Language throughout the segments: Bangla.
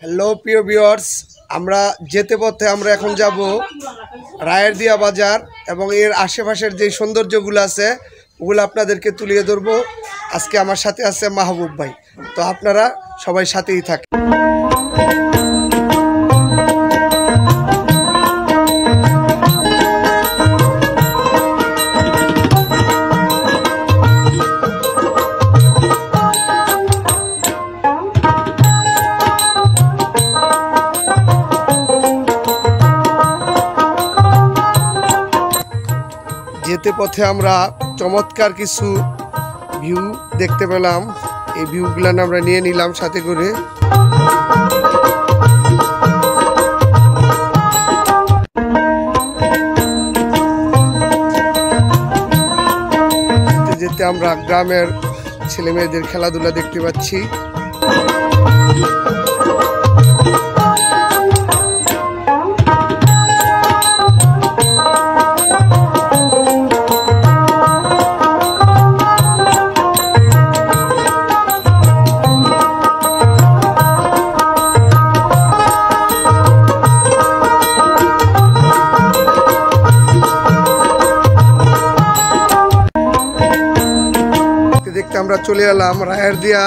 হ্যালো প্রিয় ভিউয়ার্স, আমরা যেতে পথে আমরা এখন যাব রায়েরদিয়া বাজার এবং এর আশেপাশের যে সৌন্দর্যগুলো আছে ওগুলো আপনাদেরকে তুলিয়ে ধরবো। আজকে আমার সাথে আছে মাহবুব ভাই, তো আপনারা সবাই সাথেই থাকেন। যেতে পথে আমরা চমৎকার কিছু ভিউ দেখতে পেলাম, এই ভিউগুলো আমরা নিয়ে নিলাম সাথে করে। যেতে আমরা গ্রামের ছেলে মেয়েদের খেলাধুলা দেখতে পাচ্ছি। দেখতে আমরা চলে এলাম রায়েরদিয়া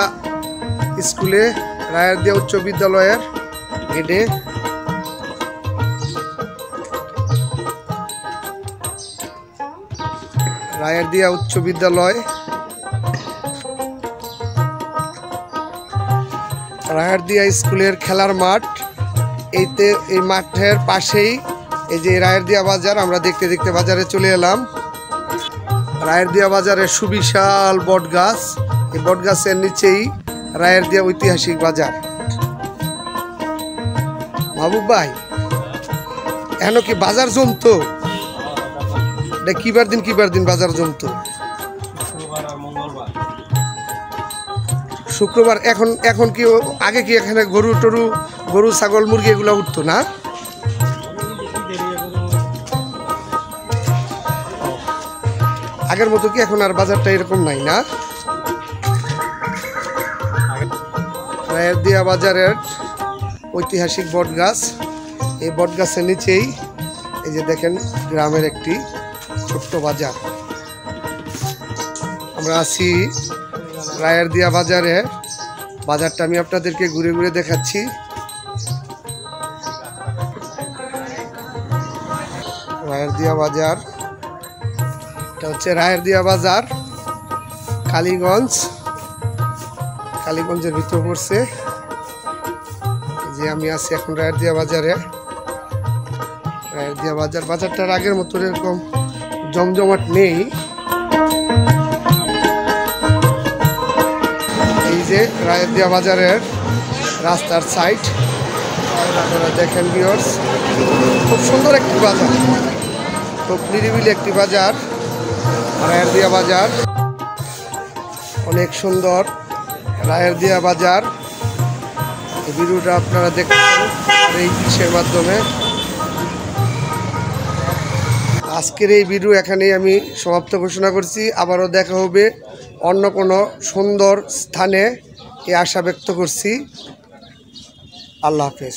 স্কুলে, রায়েরদিয়া উচ্চ বিদ্যালয়ের গেটে। রায়েরদিয়া উচ্চ বিদ্যালয়, রায়েরদিয়া স্কুলের খেলার মাঠ। এই মাঠের পাশেই এই যে রায়েরদিয়া বাজার, আমরা দেখতে দেখতে বাজারে চলে এলাম। রায়েরদিয়া বাজারের সুবিশাল বট গাছ, এই বট গাছের নিচেই রায়েরদিয়া ঐতিহাসিক বাজার। মাহবুব ভাই, এখন কি বাজার জমতো? এটা কিবার দিন বাজার জমতো? শুক্রবার। এখন কি আগে কি এখানে গরু ছাগল মুরগি এগুলো উঠতো না? আগের মতো কি এখন আর বাজারটা এরকম নাই না? রায়েরদিয়া বাজারের ঐতিহাসিক বট গাছ, এই বট গাছের নিচেই এই যে দেখেন গ্রামের একটি ছোট্ট বাজার। আমরা আছি রায়েরদিয়া বাজারে। বাজারটা আমি আপনাদেরকে ঘুরে ঘুরে দেখাচ্ছি। রায়েরদিয়া বাজার, এটা হচ্ছে রায়েরদিয়া বাজার, কালীগঞ্জের ভিতর পড়ছে। যে আমি আছি এখন রায়েরদিয়া বাজারে। রায়েরদিয়া বাজারটার আগের মতো এরকম জমজমাট নেই। এই যে রায়েরদিয়া বাজারের রাস্তার সাইড, আপনারা দেখেন ভিউয়ার্স, খুব সুন্দর একটি বাজার, খুব নিরিবিলি একটি বাজার রায়েরদিয়া বাজার। অনেক সুন্দর রায়েরদিয়া বাজার। এই ভিডিওটা আপনারা দেখছেন এই দৃশ্যের মাধ্যমে। আজকের এই ভিডিও এখানেই আমি সমাপ্ত ঘোষণা করছি। আবারও দেখা হবে অন্য কোনো সুন্দর স্থানে, এই আশা ব্যক্ত করছি। আল্লাহ হাফেজ।